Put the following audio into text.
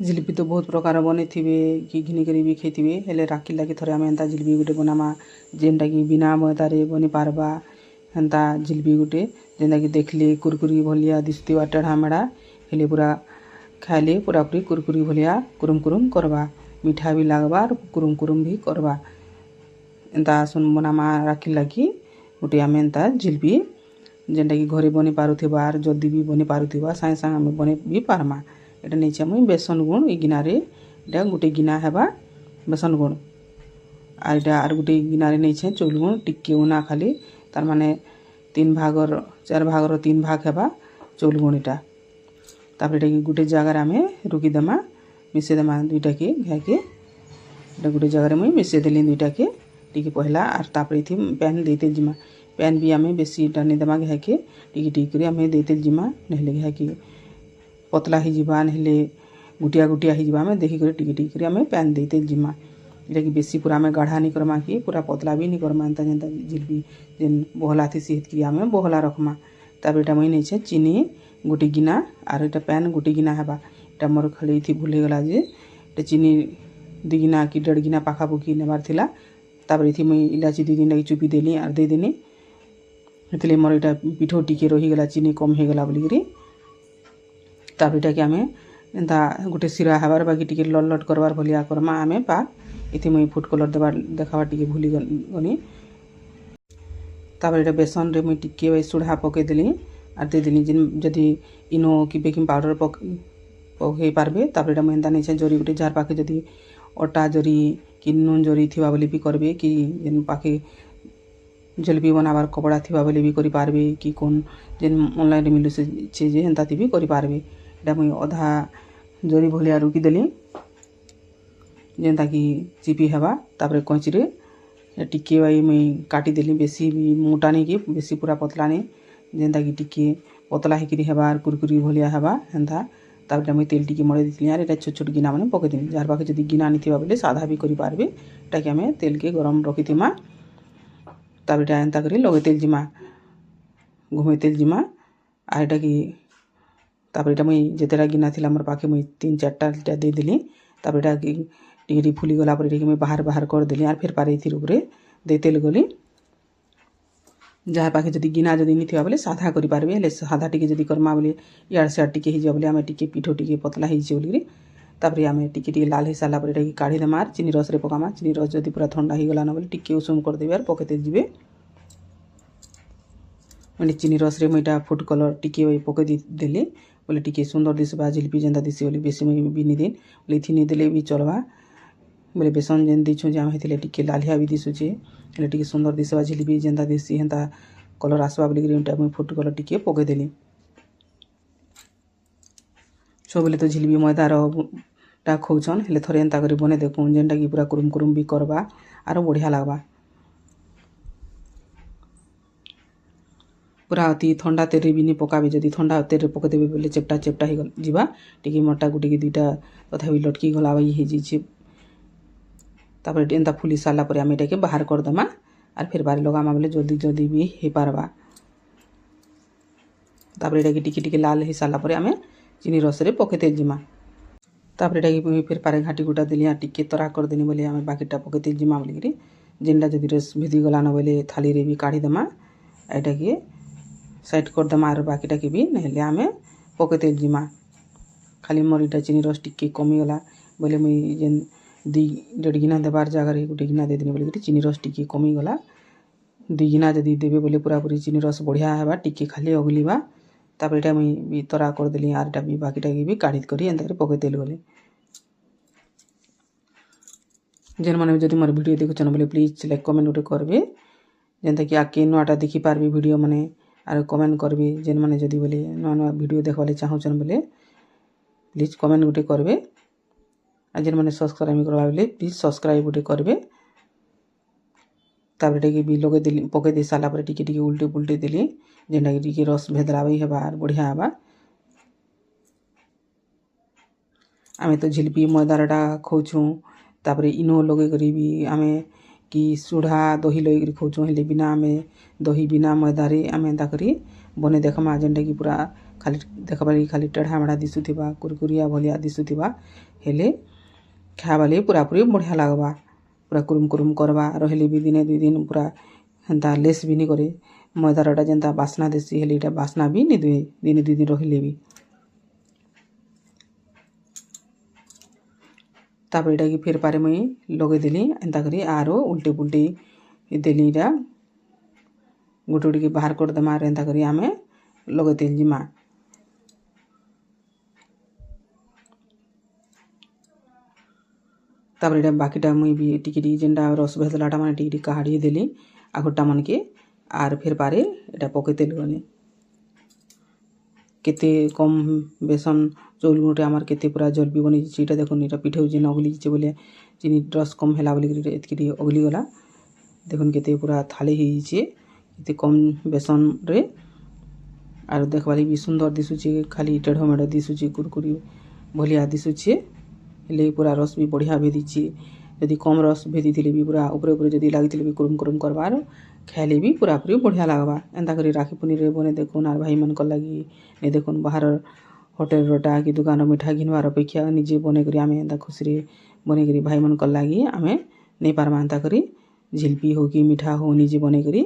जिलेबी तो बहुत प्रकार बने थे कि घिनिकी भी खाइबे हेले राखी लगे थोड़े आम एंता जिलेबी गोटे बनामा जेनटा कि बिना मैदारे बनी पार्बा हेन्ता जिलेबी गोटे जेनटा कि देखले कुरकुरी भलिया दिसुवा टेढ़ा मेढ़ा हेले पूरा खाइले पूरा पूरी कुरकुरी भलिया कुरुम कुरुम करवा मीठा भी लगवा और कुरुम कुरुम भी करवा एंता सुन बनामा राखी लगी गोटे आम एंता जिलेबी जेनटा कि घरे बनी पारुथिबा जल्दी भी बनी पारुथिबा सागे सागे आम बने भी पारमा এটা নিচে মুই বেসন গুণ এই গিনারে এটা গোটে গিনা হেবা বেসন গুণ আর এটা আর গোটে গিনারে নিচে চৌল গুণ টিকে উনা খালি তার মানে 3 ভাগর 4 ভাগর 3 ভাগ হেবা চৌল গুণ এটা তারপরে এটা গোটে জায়গায় আমি রুকি দেমা মিশে দেমা দুইটাকে ঘাকে এটা গোটে জায়গায় মুই মিশে দেলি দুইটাকে টিকে পহলা আর তারপরে ইথি প্যান দিতে জিমা প্যান भी আমি বেশি টানি দেমা ঘাকে টিকে টিকে করে আমি দিতে জিমা নহলে ঘাকে पतला ही जीवा नहले गुटिया गुटिया ही जीवा में देखी कर टिके टिके कर आम पैन देते जिमा इटा कि बेसी पूरा आम गाढ़ा नहीं करमा कि पूरा पतला भी नहीं करमा एंता जेनता जिलेबी जेन बहला थी सीत कि आम बहला रखमा तब इटा मुई नहीं चीनी गोटे गिना और इटा पैन गोटे गिना हेबा इटा मोर खाली थी भूल गला जे इटा चीनी 2 गिना कि 1.5 गिना पाखापुखी नेबार थिला तापर इथि मुई इलाची 2 दिन लगी चुपी देली और दे देनी हेतले मोर इटा पिठो टिके रही गला चीनी कम हो गला बोलिकी तापर इटा कि आम एंता गोटे सिरा हबार बाकी टिके लट लट करवार भलिया करमा आम पाक इति मुई फुड कलर देवार देखाबार टिके भूली गनी तापर इटा बेसन रे मुई टिके सुढ़ा पके देली और दे देली जिन जदि इनो कि बेकिंग पाउडर पके पारबे तापर इटा मुई एंता नहीं जरी गोटे जार पाखे जदि अटा जरी कि नून जरी थिबा बोली भी करबे कि जेन पाखे जलेबी बनाबार कपड़ा थिबा बोली भी करि पारबे कि कोन जेन ऑनलाइन मिलु से जे हेन्ता भी करि पारबे इटा मुई अधा जरी भलिया रुकी देली जेनता कि चिपी हेबा तापर कैंची रे टिके वाई मुई काटी देली बेसी भी मोटा नहीं कि बेसी पूरा पतला नहीं जेनता कि टिके पतला हेकरी हेबा कुरकुरी भलिया हेबा हेन्ता तापर मुई तेल टिके मड़े देती और इटा छोट छोट गिना मैंने पके देनी जार पाखे जदि गिना नहीं थिबा बोले सादा भी करि पारबे इटा कि आम तेल के गरम रखिथिमा तापर इटा एंता करी लगे तेल जिमा घुमे तेल जिमा और इटा कि तापर इटा मुई जेतेटा गिना थिला मोर पाखे मुई 3-4टा इटा दे देली तापर इटा कि टिके फुली गला पर इटा मुई बाहर बाहर कर देली और फिर पारे इथिर ऊपर दे तेल गली जार पाखे जदि गिना जदि नहीं थिबा बोले साधा करि पारबे हेले साधा टिके जदि करमा बोले यार से टिके ही जा बोले आम टिके पिठो टिके पतला ही जे बोली तापर आम टिके टिके लाल हो सारा पर इटा कि काढ़ी देमा चीनी रस रे पकामा चीनी रस जदि पूरा ठंडा हो गला ना बोले टिके उषुम कर देबे और पकेते जीवे मैंने चीनी रस रे मुईटा फूड कलर टिके पके देली बोले टिके सुंदर दिसबा जिलेबी जेनता दिसी बोली बेसी मुई भी नहीं दिन बोले इथि नहीं देले भी चलवा बोले बेसन जेन दीछुँ जे आम हेतिले टिके लालिया भी दिसुचे हेले टिके सुंदर दिसबा जिलेबी जेनता दिसी हेन्ता कलर आसबा बोलिकी इटा मुई फूड कलर टिके पके देली सब बोले तो जिलेबी मैदार टा खौचन हेले थोड़े एंता करी बने देखूँ जेनटा कि पूरा कुरुम कुरुम भी करवा और बढ़िया लगवा पूरा अति ठंडा तेल भी नहीं पकाबे जदि ठंडा तेल पकदेबे बोले चेप्टा चेप्टा ही जीवा टिके मोटा गुटे कि 2टा तथापि लटकी गला हो जाइए तापर एंता फुली सारा पर आम इटा बाहर करदेमा और फिर बारे लगामा बोले जल्दी जल्दी भी हो पारबा तापर इटा टिके टिके लाल हो सारा पर आम चीनी रस रे पकेते जिमा तापर इटा फिर पारे घाटी गुटा देली टिके तरा कर देनी बोले आम बाकीटा पकेते जिमा बोलिकी जेनटा जदि रस भिदी गला न बोले थाली रे भी काढ़ी देमा एटा कि साइड करदेमा और बाकीटा के भी नहले आम पकेते जिमा खाली मोर इटा चीनी रस टिके कमीगला बोले मुई जेन 2.5 गिना देवार जगह गोटे गिना दे देनी बोले चीनी रस टिके कमीगला 2 गिना जदि देवे बोले पूरा पूरी चीनी रस बढ़िया हेबा टिके खाली अगलिबा तापर इटा मुई भी तरा कर देली और इटा भी बाकीटा के भी काढ़ी करी एंता पकेते गली जेन मैंने जदि मोर वीडियो देखुछन बोले प्लीज लाइक कमेंट गोटे करबे जेनता कि आके नुआटा देखी पारबे वीडियो माने और कमेंट करबे जेन मैंने जदि बोले नुआ नुआ वीडियो देखवाले चाहूचन बोले प्लीज कमेंट गोटे करबे और जेन मैंने सब्सक्राइब करवा बोले प्लीज सब्सक्राइब गोटे करबे तापर टिके भी लगे देली पके दे सारा पर टिके टिके उल्टे पुल्टे देली जेनटा कि टिके रस भेदराबी हेबा और बढ़िया हेबा आम तो जिलेबी मैदारटा खौचुँ तापर इनो लगे करी भी आम कि सुढ़ा दही लगे खौचुँ हेले बिना आम दही बिना मैदारे आम एंता करी बने देखमा जेनटा कि पूरा खाली देखबा लागି खाली टेढ़ा मेढ़ा दिशुथिबा कुरकुरिया भलिया दिशुथिबा हेले खाइबा लागि पूरापूरी बढ़िया लागबा पूरा कुरुम कुरुम करबा रहिले भी दिने 2 दिन पूरा हेन्ता लेस भी नी करे मैदारटा जेन्ता बास्ना देसी हेले इटा बास्ना भी नी दुए दिने 2 दिन रहिले भी तापर इटा कि फेर पारे मुई लगे देली एंता करी आरो उल्टे पुल्टे देली इटा गोटे गोटे बाहर कर देमा एंता करी आमे लगे तेल जिमा तापर इटा बाकीटा मुई भी टिके टिके जेनटा रस भेदलाटा माने टिके टिके काढ़ी देली आगोटा मनके आर फेर पारे इटा पके तेल गने केते कम बेसन चौल गुटे आमार केते पूरा जल्दी बनी इटा देखुन इटा पिठे जे नगली जे बोले चिनी रस कम हैला बोली एतकी अगली गला देखुन केते पूरा थाली ही जे केते कम बेसन रे आर देखबाली भी सुंदर दिसुचे खाली टेढ़ो मेढ़ो दिसुचे कुरकुरी भलिया दिसुचे हेले पूरा रस भी बढ़िया भेदिचे यदि कम रस भेदी थिले भी पूरा ऊपरे ऊपरे जदि लागिथिले भी कुरुम कुरुम करबार खाइले भी पूरापूरी बढ़िया लागबा एंता करी राखी पुनीर बने देखुन आर भाई मन लगी ने देखुन बाहर होटेल रोटा कि दुकान मिठा घिनवार अपेक्षा निजे बने करी आमे एंता खुशी रे बने करी भाई मन लगी आमे नहीं पारमा एंता करी झिल्पी हो कि मिठा हो निजे बने करी